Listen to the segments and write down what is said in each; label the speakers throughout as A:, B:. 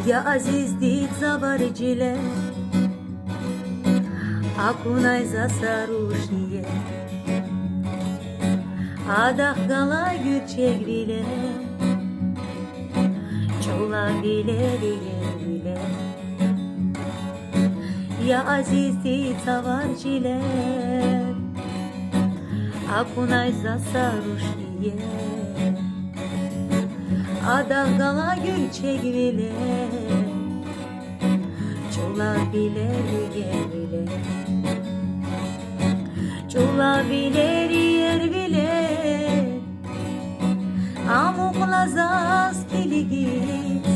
A: Ya aziz did zavarjile Akunaj za sarušnije Adah gala gülçek bile Çola bile bile Ya aziz did zavarjile Akunaj za sarušnije Adah gala gülçek bile Çola bile bile Çola bile bile Amukla zaz kiligit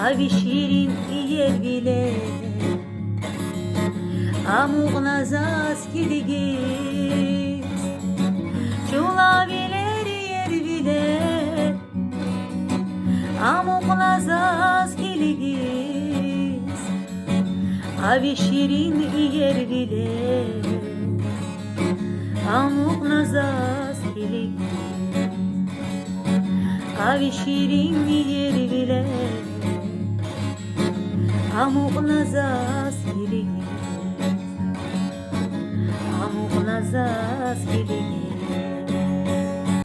A: Abi şirin yer bile Amukla zaz kiligit Çola bile bile Amukla zaz kiligit Abi şirin yer bile Amukla zaz kiligit Abi şirin yer bile Amukla zaz kiligit Amukla zaz kiligit